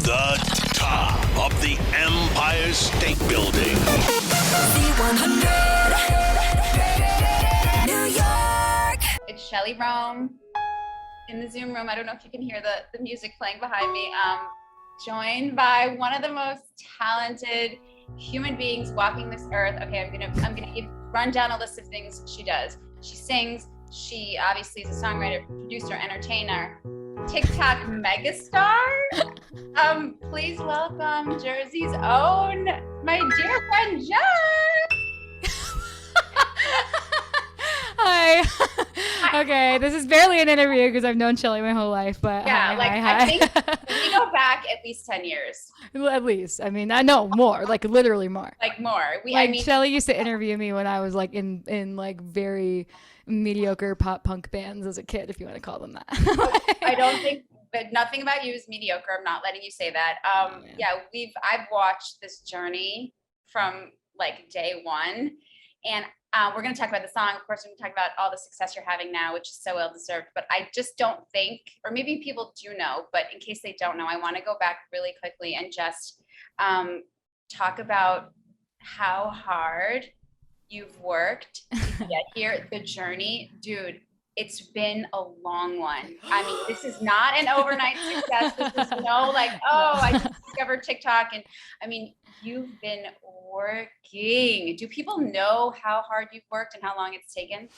the top of the Empire State Building. Z100, New York. It's Shelly Rome in the Zoom room. I don't know if you can hear the music playing behind me. Joined by one of the most talented human beings walking this earth. Okay, I'm gonna run down a list of things she does. She sings. She obviously is a songwriter, producer, entertainer, TikTok megastar. Please welcome Jersey's own, my dear friend Jen. Hi. Okay, this is barely an interview because I've known Shelly my whole life, but Yeah, hi. I think we go back at least 10 years. At least, I mean, I know more, like literally more. Like more. Shelly used to interview me when I was like in like very mediocre pop punk bands as a kid, if you want to call them that. I don't think, but nothing about you is mediocre. I'm not letting you say that. I've watched this journey from like day one, and we're going to talk about the song. Of course, we're going to talk about all the success you're having now, which is so well deserved. But I just don't think, or maybe people do know, but in case they don't know, I want to go back really quickly and just talk about how hard you've worked to get here. The journey, dude, it's been a long one. I mean, this is not an overnight success. This is I just discovered TikTok. And I mean, you've been working. Do people know how hard you've worked and how long it's taken?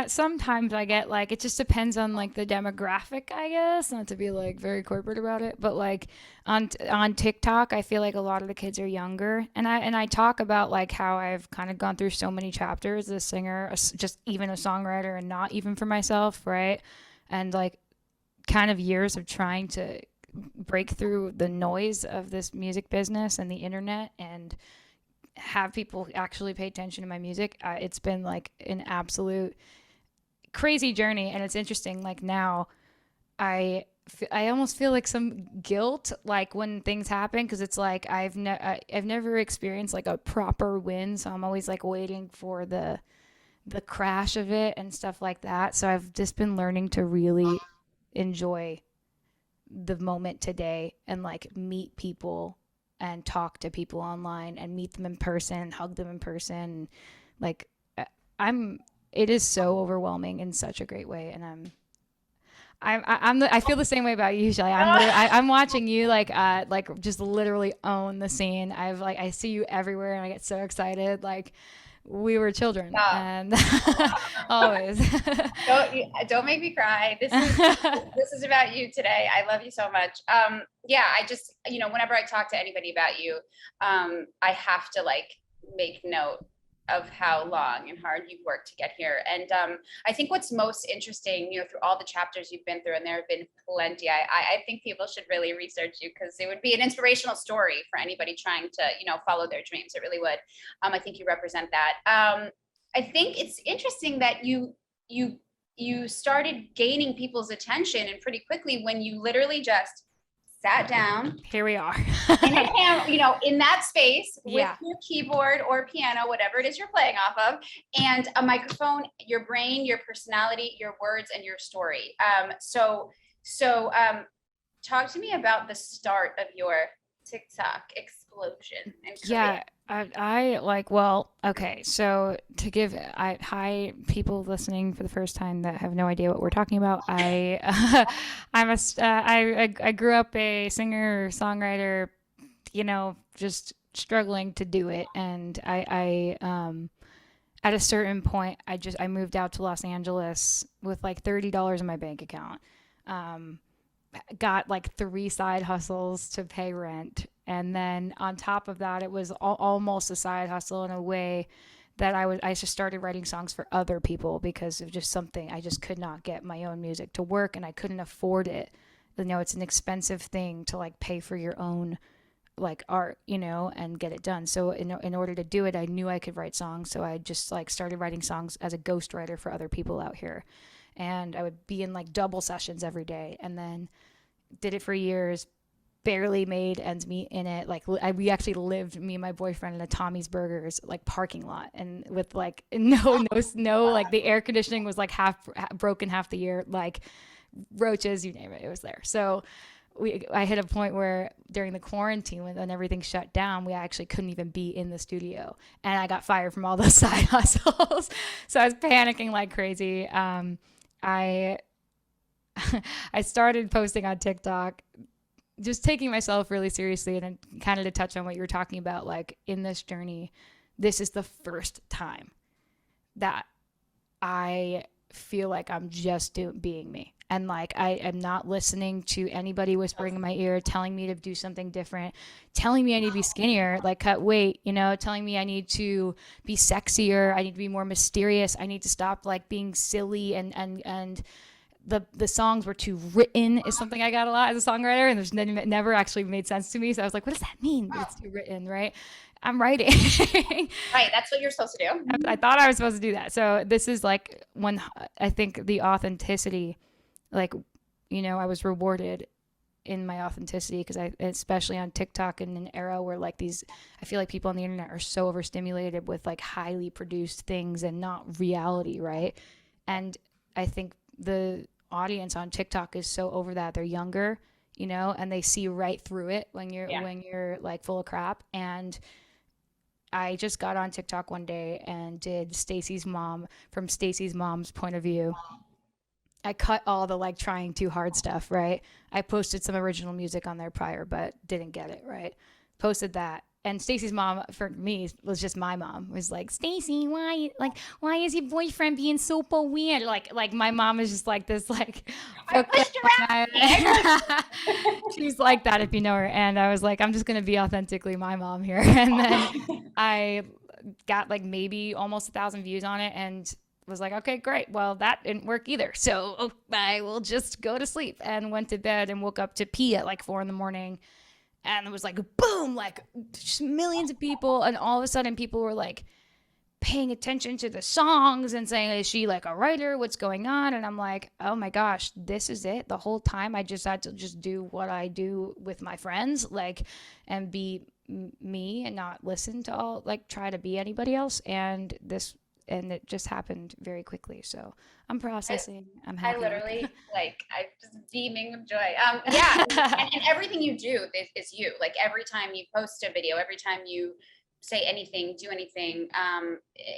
Sometimes I get like, it just depends on like the demographic, I guess, not to be like very corporate about it, but like on TikTok, I feel like a lot of the kids are younger, and I talk about like how I've kind of gone through so many chapters as a singer, just even a songwriter, and not even for myself, right? And like kind of years of trying to break through the noise of this music business and the internet and have people actually pay attention to my music. It's been like an absolute crazy journey, and it's interesting. Like now, I almost feel like some guilt, like when things happen, because it's like I've never experienced like a proper win, so I'm always like waiting for the crash of it and stuff like that. So I've just been learning to really enjoy the moment today and like meet people and talk to people online and meet them in person, hug them in person. Like it is so overwhelming in such a great way. And I feel the same way about you, Shelly. I'm watching you like just literally own the scene. I see you everywhere and I get so excited. Like we were children. And always. Don't make me cry. This is about you today. I love you so much. I just, whenever I talk to anybody about you, I have to like make note of how long and hard you've worked to get here. And I think what's most interesting, through all the chapters you've been through, and there have been plenty, I think people should really research you, because it would be an inspirational story for anybody trying to, follow their dreams. It really would. I think you represent that. I think it's interesting that you started gaining people's attention, and pretty quickly, when you literally just sat down. Here we are. in that space with Yeah. your keyboard or piano, whatever it is you're playing off of, and a microphone, your brain, your personality, your words, and your story. So talk to me about the start of your TikTok explosion and career. Yeah, okay. So to give, hi people listening for the first time that have no idea what we're talking about. I grew up a singer, songwriter, just struggling to do it. And I at a certain point, I moved out to Los Angeles with like $30 in my bank account. Got like 3 side hustles to pay rent. And then on top of that, it was almost a side hustle in a way that I just started writing songs for other people because of just something. I just could not get my own music to work, and I couldn't afford it. It's an expensive thing to like pay for your own like art, and get it done. So in order to do it, I knew I could write songs. So I just like started writing songs as a ghostwriter for other people out here. And I would be in like double sessions every day, and then did it for years, barely made ends meet in it. Like we actually lived, me and my boyfriend, in a Tommy's Burgers like parking lot, and with like no like the air conditioning was like half broken half the year, like roaches, you name it, it was there. So I hit a point where during the quarantine when everything shut down, we actually couldn't even be in the studio, and I got fired from all those side hustles. So I was panicking like crazy. I I started posting on TikTok, just taking myself really seriously, and then kind of to touch on what you were talking about, like in this journey, this is the first time that I feel like I'm just being me. And like, I am not listening to anybody whispering in my ear, telling me to do something different, telling me I need to be skinnier, like cut weight, you know, telling me I need to be sexier. I need to be more mysterious. I need to stop like being silly and the songs were too written is something I got a lot as a songwriter, and there's never actually made sense to me. So I was like, what does that mean? It's too written, right? I'm writing. Right. That's what you're supposed to do. I thought I was supposed to do that. So this is like when I think the authenticity, like, you know, I was rewarded in my authenticity because especially on TikTok in an era where like I feel like people on the internet are so overstimulated with like highly produced things and not reality, right? And I think the audience on TikTok is so over that. They're younger, you know, and they see right through it when you're like full of crap. And I just got on TikTok one day and did Stacy's mom from Stacy's mom's point of view. I cut all the like trying too hard stuff, right? I posted some original music on there prior, but didn't get it, right? Posted that. And Stacy's mom for me was just my mom. It was like, Stacy, why is your boyfriend being so weird? Like my mom is just like this, like I pushed her she's like that if you know her. And I was like, I'm just gonna be authentically my mom here. And then I got like maybe almost 1,000 views on it, and was like, okay, great. Well, that didn't work either. So I will just go to sleep, and went to bed and woke up to pee at like 4 a.m. And it was like, boom, like just millions of people. And all of a sudden people were like paying attention to the songs and saying, is she like a writer? What's going on? And I'm like, oh my gosh, this is it. The whole time I just had to just do what I do with my friends, like, and be me and not listen to all, like try to be anybody else. And it just happened very quickly. So I'm processing. I'm happy. I literally, like, I'm just beaming of joy. Yeah, and everything you do is you. Like every time you post a video, every time you say anything, do anything,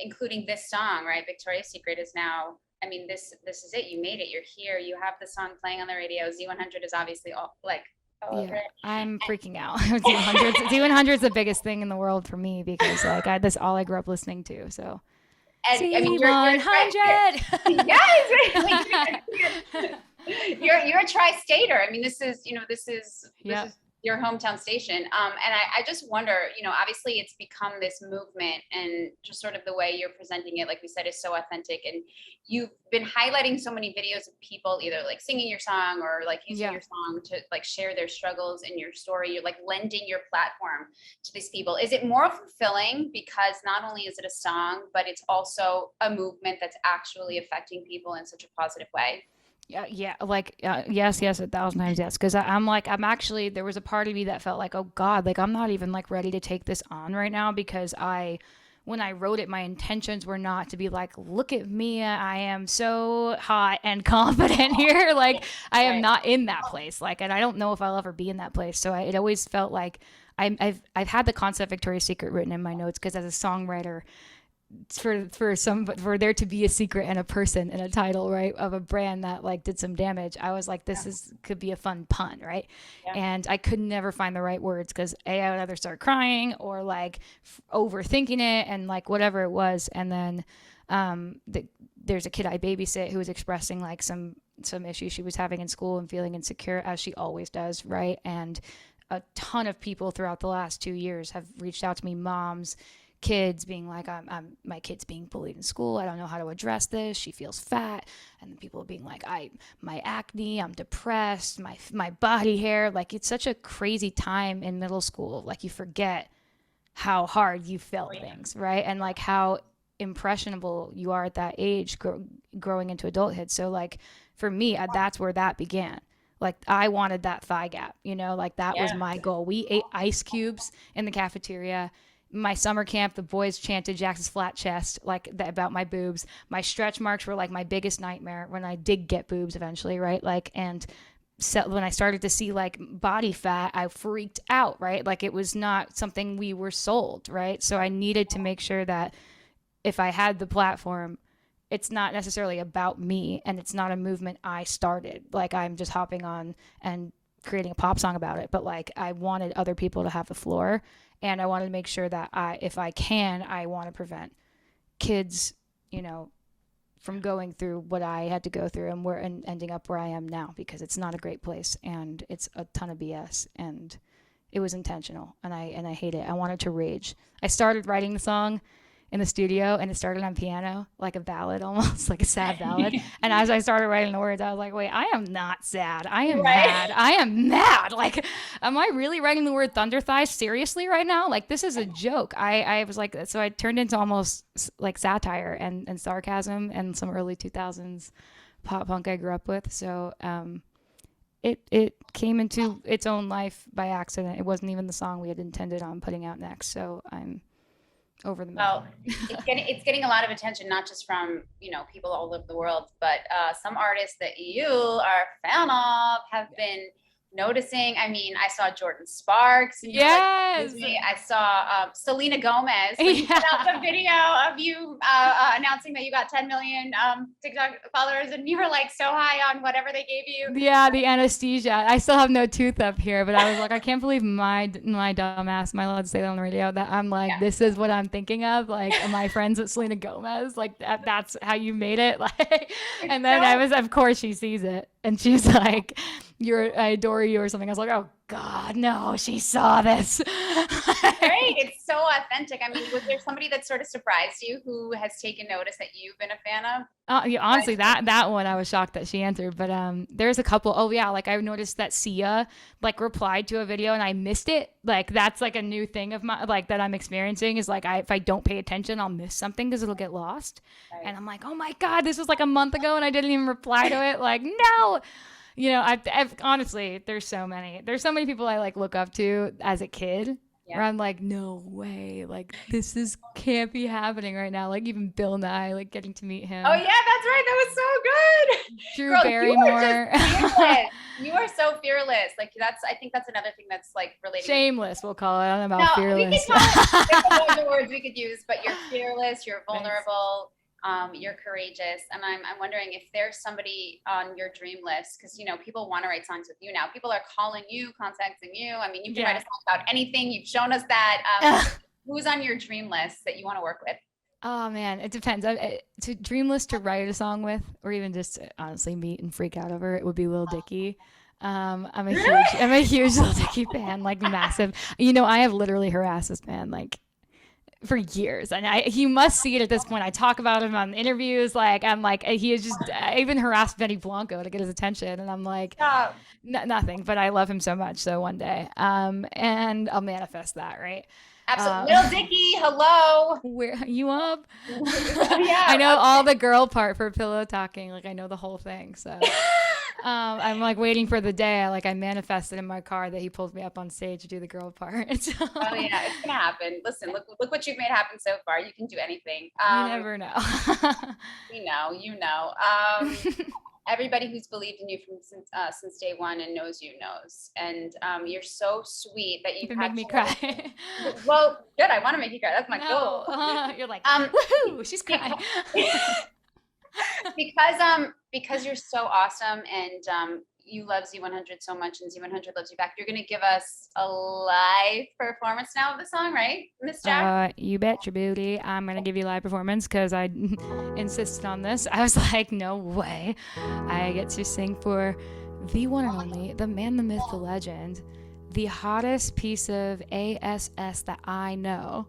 including this song, right? Victoria's Secret is now, I mean, this is it. You made it. You're here. You have the song playing on the radio. Z100 is obviously all over it. I'm freaking out. Z100 is the biggest thing in the world for me because like that's all I grew up listening to. So. And I mean, Z100. You're a tri-stater. I mean, this is your hometown station. And I just wonder, you know, obviously it's become this movement, and just sort of the way you're presenting it, like we said, is so authentic. And you've been highlighting so many videos of people either like singing your song or like using your song to like share their struggles in your story. You're like lending your platform to these people. Is it more fulfilling because not only is it a song, but it's also a movement that's actually affecting people in such a positive way? Yeah, like yes, 1,000 times yes. Because I'm actually, there was a part of me that felt like, oh God, like I'm not even like ready to take this on right now, because when I wrote it, my intentions were not to be like, look at me, I am so hot and confident here. Like I am not in that place. Like, and I don't know if I'll ever be in that place. So it always felt like I've had the concept Victoria's Secret written in my notes, because as a songwriter, for there to be a secret and a person and a title, right, of a brand that like did some damage, I was like, this could be a fun pun, right? And I could never find the right words, because I would either start crying or like overthinking it and like whatever it was. And then there's a kid I babysit who was expressing like some issues she was having in school and feeling insecure, as she always does, right? And a ton of people throughout the last 2 years have reached out to me, moms, kids, being like, my kid's being bullied in school. I don't know how to address this. She feels fat. And people being like, my acne, I'm depressed, my body hair. Like, it's such a crazy time in middle school. Like, you forget how hard you felt things, right? And like how impressionable you are at that age, growing into adulthood. So like for me, that's where that began. Like I wanted that thigh gap, you know, like that was my goal. We ate ice cubes in the cafeteria. My summer camp, the boys chanted JAX's flat chest, like about my boobs. My stretch marks were like my biggest nightmare when I did get boobs eventually, right? Like, and when I started to see like body fat, I freaked out, right? Like it was not something we were sold, right? So I needed to make sure that if I had the platform, it's not necessarily about me and it's not a movement I started. Like I'm just hopping on and creating a pop song about it, but like I wanted other people to have the floor, and I wanted to make sure that if I can, I want to prevent kids, you know, from going through what I had to go through and ending up where I am now, because it's not a great place and it's a ton of BS, and it was intentional, and I hate it. I wanted to rage. I started writing the song in the studio, and it started on piano, like a ballad almost, like a sad ballad. And as I started writing the words, I was like, wait, I am not sad. I am mad. I am mad. Like, am I really writing the word thunder thighs seriously right now? Like, this is a joke. I was like, so I turned into almost like satire and sarcasm and some early 2000s pop punk I grew up with. So it came into its own life by accident. It wasn't even the song we had intended on putting out next. So I'm over the moon. Well, it's getting a lot of attention, not just from, you know, people all over the world, but some artists that you are a fan of have been noticing. I mean, I saw Jordan Sparks. Yes. I saw Selena Gomez. You put out the video of you announcing that you got 10 million TikTok followers, and you were like so high on whatever they gave you. Yeah, the anesthesia. I still have no tooth up here, but I was like, I can't believe my dumb ass, am I allowed to say that on the radio? That I'm like, this is what I'm thinking of. Like, am I friends with Selena Gomez? Like that's how you made it. Like, and then I was, of course she sees it and she's like, I adore you or something. I was like, oh God, no, she saw this. Right. It's so authentic. I mean, was there somebody that sort of surprised you who has taken notice that you've been a fan of? Yeah, honestly, that one I was shocked that she answered, but there's a couple. Oh yeah, like I noticed that Sia like replied to a video and I missed it. Like that's like a new thing of my like that I'm experiencing is like if I don't pay attention, I'll miss something because it'll get lost. Right. And I'm like, oh my God, this was like a month ago and I didn't even reply to it. Like no. You know, I've honestly, there's so many people I like look up to as a kid. Yeah. Where I'm like, no way, like this can't be happening right now. Like even Bill Nye, like getting to meet him. Oh yeah, that's right. That was so good. Drew Barrymore. You are so fearless. Like I think that's another thing that's like related. Shameless, we'll call it. I don't know about fearless. We can call it. There's the words we could use, but you're fearless. You're vulnerable. You're courageous, and I'm wondering if there's somebody on your dream list, because you know people want to write songs with you now. People are calling you, contacting you. I mean, you can write a song about anything. You've shown us that. Who's on your dream list that you want to work with? Oh man, it depends. To dream list to write a song with, or even just honestly meet and freak out over it, would be Lil Dicky. I'm a huge Lil Dicky fan, like massive. You know, I have literally harassed this man like for years, and he must see it at this point. I talk about him on interviews. Like I'm like he is just. I even harassed Benny Blanco to get his attention, and I'm like nothing. But I love him so much. So one day, and I'll manifest that, right? Absolutely. Lil Dicky, hello. Where you up? Yeah, I know all the girl part for Pillow Talking. Like I know the whole thing. So I'm like waiting for the day. I manifested in my car that he pulls me up on stage to do the girl part. So. Oh yeah, it's gonna happen. Listen, look what you've made happen so far. You can do anything. You never know. You know. Everybody who's believed in you since day one and knows you knows, and you're so sweet that you make me cry. Well, good. I want to make you cry. That's my goal. You're like, woohoo! She's crying. because you're so awesome, and you love Z100 so much, and Z100 loves you back. You're gonna give us a live performance now of the song, right, Miss Jack? You bet your booty. I'm gonna give you a live performance because I insisted on this. I was like, no way. I get to sing for the one and only, the man, the myth, the legend, the hottest piece of ASS that I know.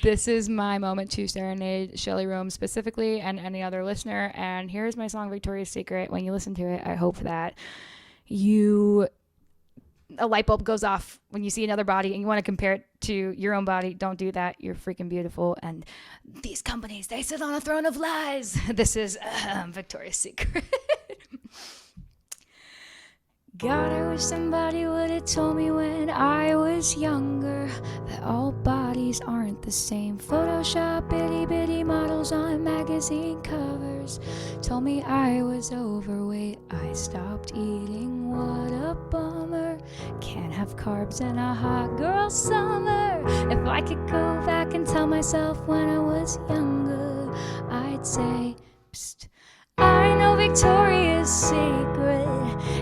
This is my moment to serenade Shelley Rome specifically and any other listener. And here's my song, Victoria's Secret. When you listen to it, I hope that a light bulb goes off when you see another body and you want to compare it to your own body. Don't do that. You're freaking beautiful. And these companies, they sit on a throne of lies. This is Victoria's Secret. God, I wish somebody would have told me when I was younger that all bodies aren't the same. Photoshop itty bitty models on magazine covers told me I was overweight. I stopped eating, what a bummer. Can't have carbs in a hot girl summer. If I could go back and tell myself when I was younger, I'd say, psst, I know Victoria's Secret,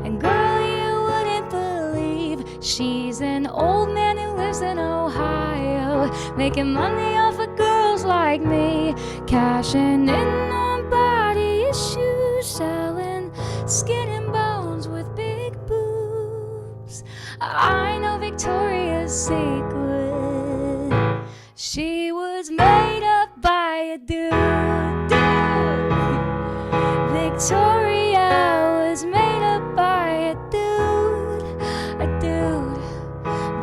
and girl, you wouldn't believe she's an old man who lives in Ohio, making money off of girls like me, cashing in on body issues, selling skin and bones with big boobs. I know Victoria's Secret. She was made up by a dude. Victoria was made up by a dude.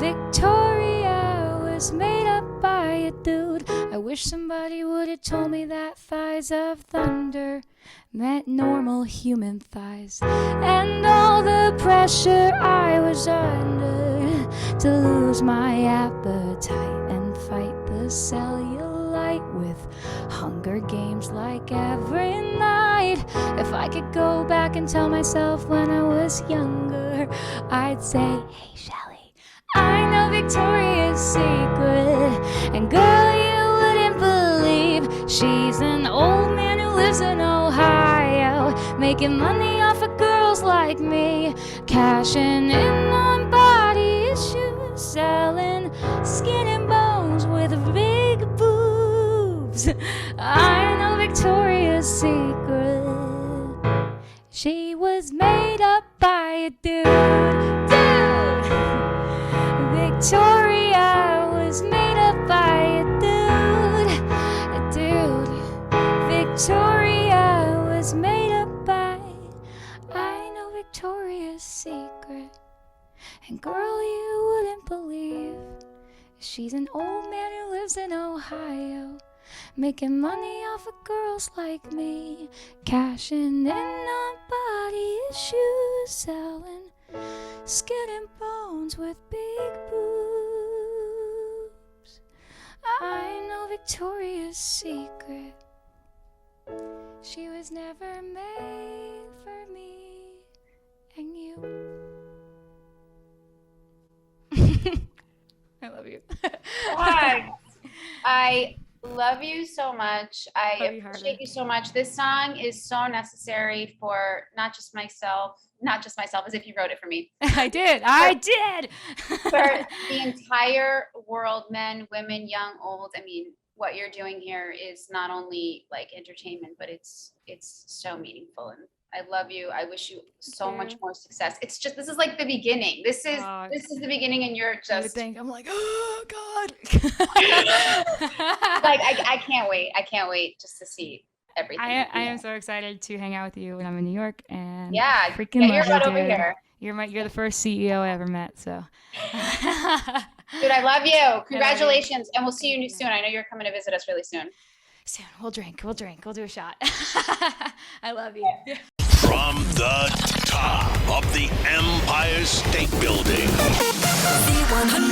Victoria was made up by a dude. I wish somebody would have told me that thighs of thunder meant normal human thighs, and all the pressure I was under to lose my appetite and fight the cellulite with Hunger Games like every night. If I could go back and tell myself when I was younger, I'd say, hey Shelly, I know Victoria's Secret, and girl, you wouldn't believe she's an old man who lives in Ohio, making money off of girls like me, cashing in on body issues, selling skin and bones with big boobs. I know Victoria's Secret. She was made up by a dude. Victoria was made up by a dude. Victoria was made up by, I know Victoria's Secret. And girl, you wouldn't believe she's an old man who lives in Ohio, making money off of girls like me, cashing in on body issues, selling skin and bones with big boobs. I know Victoria's Secret. She was never made for me and you. I love you. I love you so much. I Love you, appreciate Harley. you so much. This song is so necessary for not just myself, as if you wrote it for me, I did. for the entire world, men, women, young, old. I mean, what you're doing here is not only like entertainment, but it's so meaningful, and I love you. I wish you so Thank much you. more success. It's just, this is like the beginning. This is the beginning, and you're You would just think I'm like, oh God. like, I can't wait. I can't wait just to see everything. I am so excited to hang out with you when I'm in New York, and Yeah, freaking get your love you, butt over dude. here. You're the first CEO I ever met, so. Dude, I love you. Congratulations. And we'll see you soon. I know you're coming to visit us really soon. Soon, we'll drink, we'll do a shot. I love you. From the top of the Empire State Building. The 100.